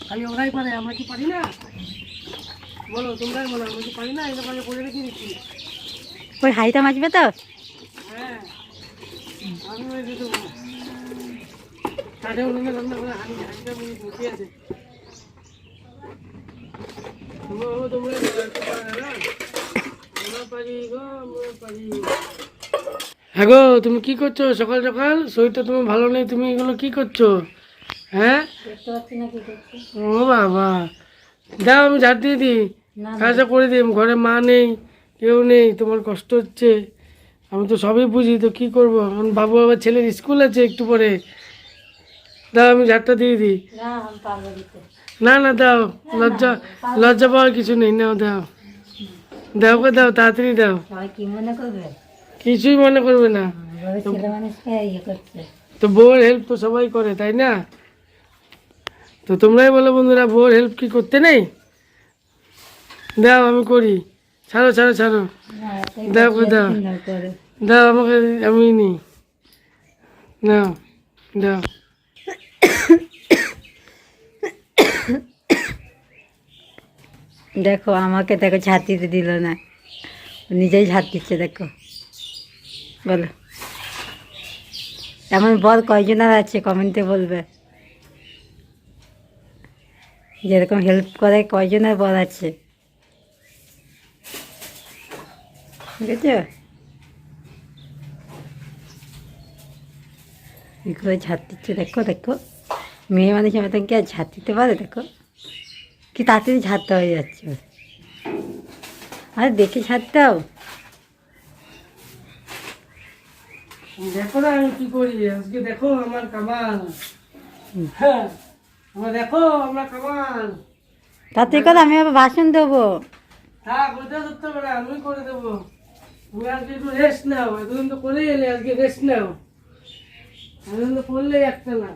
খালি ওরাই পারে, আমরা কি পারি না? বলো, তোমরাই বলো, আমরা কি পারি না? এটা পারে করে রেখে দিচ্ছি। ওই হাইটা মাছবে তো? হ্যাঁ, আমি ওই দিতে বলো। কাঠে উনুনে রান্না করে হাঁড়িটা মুখে আছে। তোমরা আমরা পারি গো, আমরা পারি। হ্যাঁ গো, তুমি কি করছো সকাল সকাল? শরীরটা তোমার ভালো নেই, তুমি এগুলো কি করছো? হ্যাঁ, ও বাবা, দাও আমি ঝাড় দিয়ে দিই, কাজটা করে দিই। ঘরে মা নেই, কেউ নেই, তোমার কষ্ট হচ্ছে, আমি তো সবই বুঝি, তো কি করবো এখন? বাবু আবার ছেলের স্কুল আছে একটু পরে, দাও আমি ঝাড়টা দিয়ে দিই। না না, দাও, লজ্জা লজ্জা পাওয়ার কিছু নেই, নাও দাও, দাও গো দাও, তাড়াতাড়ি দাও। কিছুই মনে করবে না, তো বউর হেল্প তো সবাই করে, তাই না? তো তোমরাই বলো বন্ধুরা, বউর হেল্প কি করতে নেই? দাও আমি করি, ছাড়ো ছাড়ো ছাড়ো, দাও গো দাও, দাও আমাকে, আমি নিই, নাও দাও। দেখো আমাকে, দেখো ঝাঁট দিতে দিল না, নিজেই ঝাঁট দিচ্ছে, দেখো। বলো, এমন বল কয়জনের আছে কমেন্টে বলবে, যেরকম হেল্প করে কয়জনের বল আছে, ঠিক আছে? এগুলো ঝাঁট দিচ্ছে, দেখো দেখো, মেয়ে মানুষ মতন কি আর ঝাঁট দিতে পারে? দেখো কি তাড়াতাড়ি ঝাড়তে হয়ে যাচ্ছে। আরে দেখে ঝাড়তাও। দেখো না আমি কি করি আজকে, দেখো আমার কামাল। হ্যাঁ, আমরা দেখো, আমরা কামাল। তাতে কথা আমি আবার বাসন দেবো। থাক, ওইটা ধরতে হবে না, আমি করে দেবো। তুমি আজকে একটু রেস্ট নাও, এতদিন তো করেই এলে, আজকে রেস্ট নাও। এতদিন তো করলেই একটা না,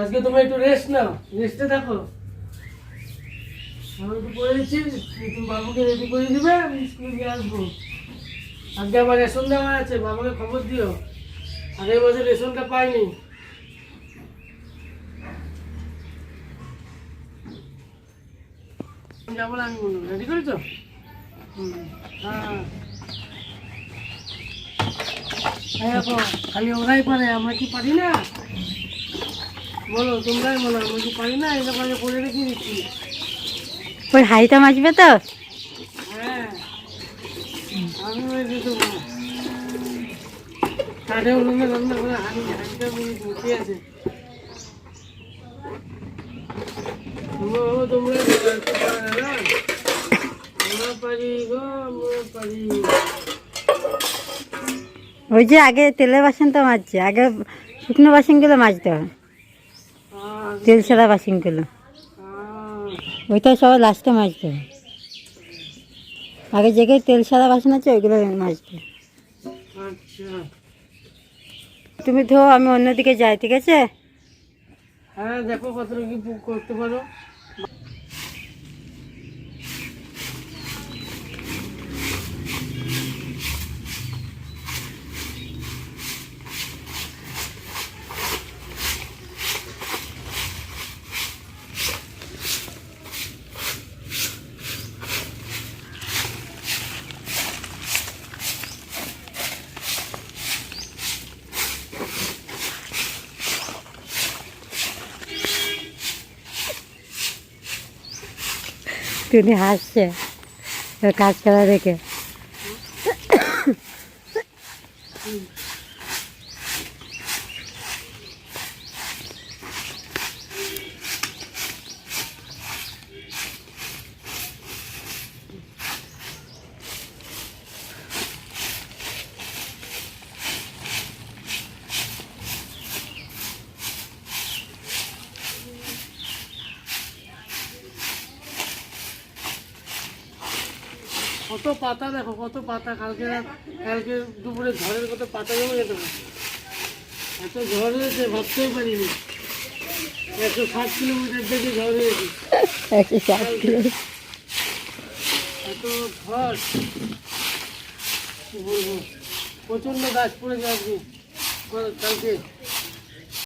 আজকে তুমি একটু রেস্ট নাও, রেস্টে থাকো। আমি একটু করে দিচ্ছি, তুমি বাবুকে রেডি করে দিবে, আমি স্কুলে দিয়ে আসবো। আজকে আমার রেশন দেওয়া আছে, বাবাকে খবর দিও, আগের বছর রেশনটা পাইনি। যাবো না, আমি বলুন রেডি করেছো? হ্যাঁ, দেখো খালি ওরাই পারে, আমরা কি পারি না? বলো, তোমরাই বলো, আমরা কি পারি না? এটা পারে করে রেখে দিচ্ছি। ওই হাইটা মাছবে তো? হ্যাঁ, আমি ওই দিতে বলো। কাঠে উনুনে রান্না করে হাঁড়িটা মুখে আছে। তোমরা আমরা পারি গো, আমরা পারি। ওই যে আগে তেলের বাসনটা মাজছে, আগে শুকনো বাসনগুলো মাজতে হয়, তেল ছাড়া বাসনগুলো, ওইটা সবাই লাস্টে মাজতে হয়। আগে জায়গায় তেল ছাড়া বাসন আছে ওইগুলো মাজতে হয়। আচ্ছা, তুমি ধো, আমি অন্যদিকে যাই, ঠিক আছে? হ্যাঁ, দেখো কতটা কি করতে পারো। তুমি হাসছে কাজ করা দেখে। কত পাতা, দেখো কত পাতা, কালকে দুপুরে ঝড়ের কত পাতা জমে যেত না, এত ঝড় হয়েছে ভাবতেই পারিনি। 160 কিলোমিটার থেকে ঝড় হয়েছে, 160 কিলো। এত ঝড় কি বলবো, প্রচণ্ড গাছ পড়ে যাচ্ছে কালকে।